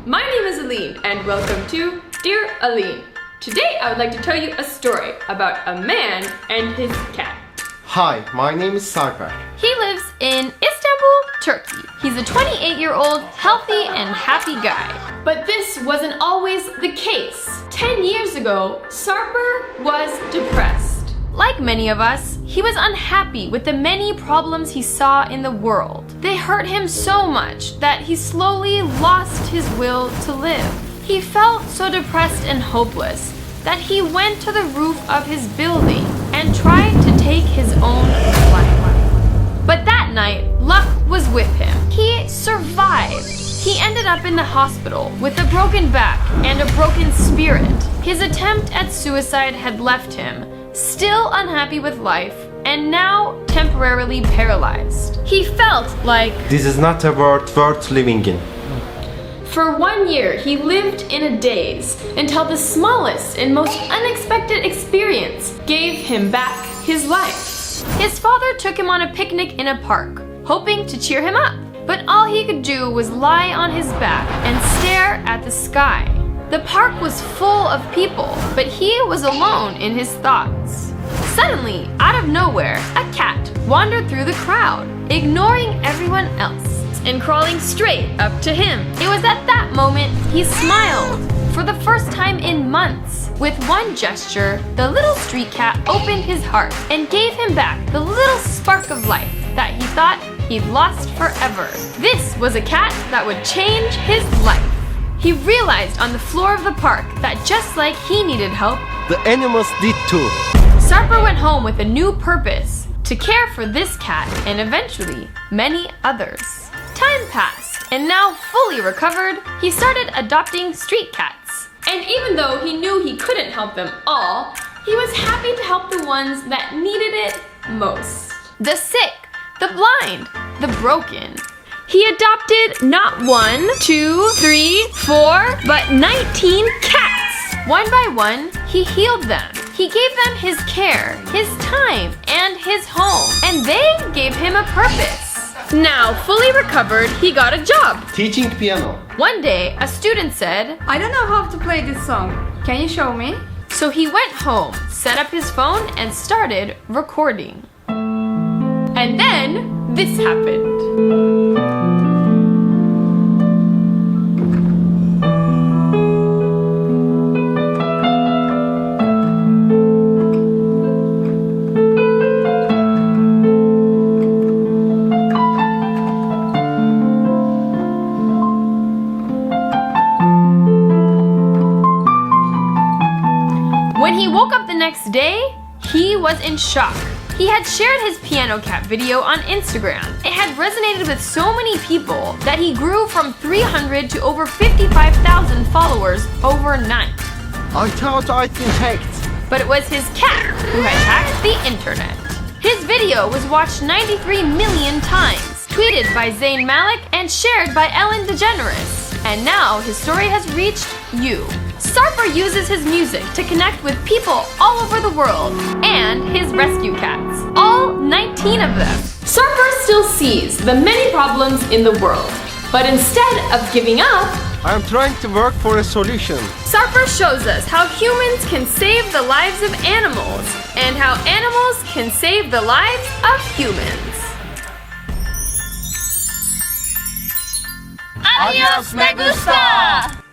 My name is Alyne and welcome to Dear Alyne. Today I would like to tell you a story about a man and his cat. Hi, my name is Şakir. He lives in Istanbul, Turkey. He's a 28-year-old healthy and happy guy. But this wasn't always the case. 10 years ago, Şakir was depressed. Like many of us, he was unhappy with the many problems he saw in the world. They hurt him so much that he slowly lost his will to live. He felt so depressed and hopeless that he went to the roof of his building and tried to take his own life. But that night, luck was with him. He survived. He ended up in the hospital with a broken back and a broken spirit. His attempt at suicide had left him still unhappy with life, and now temporarily paralyzed. He felt like This is not a world worth living in. for 1 year he lived in a daze until the smallest and most unexpected experience gave him back his life. His father took him on a picnic in a park, hoping to cheer him up, but all he could do was lie on his back and stare at the sky. The park was full of people, but he was alone in his thoughts. Suddenly, out of nowhere, a cat wandered through the crowd, ignoring everyone else and crawling straight up to him. It was at that moment he smiled for the first time in months. With one gesture, the little street cat opened his heart and gave him back the little spark of life that he thought he'd lost forever. This was a cat that would change his life. He realized on the floor of the park that just like he needed help, The animals did too. Şakir went home with a new purpose, to care for this cat and eventually many others. Time passed, and now fully recovered, he started adopting street cats. And even though he knew he couldn't help them all, he was happy to help the ones that needed it most. The sick, the blind, the broken. He adopted not 1, 2, 3, 4, but 19 cats. One by one, he healed them. He gave them his care, his time, and his home. And they gave him a purpose. Now, fully recovered, he got a job. Teaching piano. One day, a student said, I don't know how to play this song. Can you show me? so he went home, set up his phone, and started recording. And then, this happened. When he woke up the next day, he was in shock. He had shared his piano cat video on Instagram. It had resonated with so many people that he grew from 300 to over 55,000 followers overnight. I thought I'd been hacked. But it was his cat who had hacked the internet. His video was watched 93 million times, tweeted by Zayn Malik and shared by Ellen DeGeneres. And now his story has reached you. Şakir uses his music to connect with people all over the world and his rescue cats, all 19 of them. Şakir still sees the many problems in the world, but instead of giving up, I'm trying to work for a solution. Şakir shows us how humans can save the lives of animals and how animals can save the lives of humans. Adios, me gusta!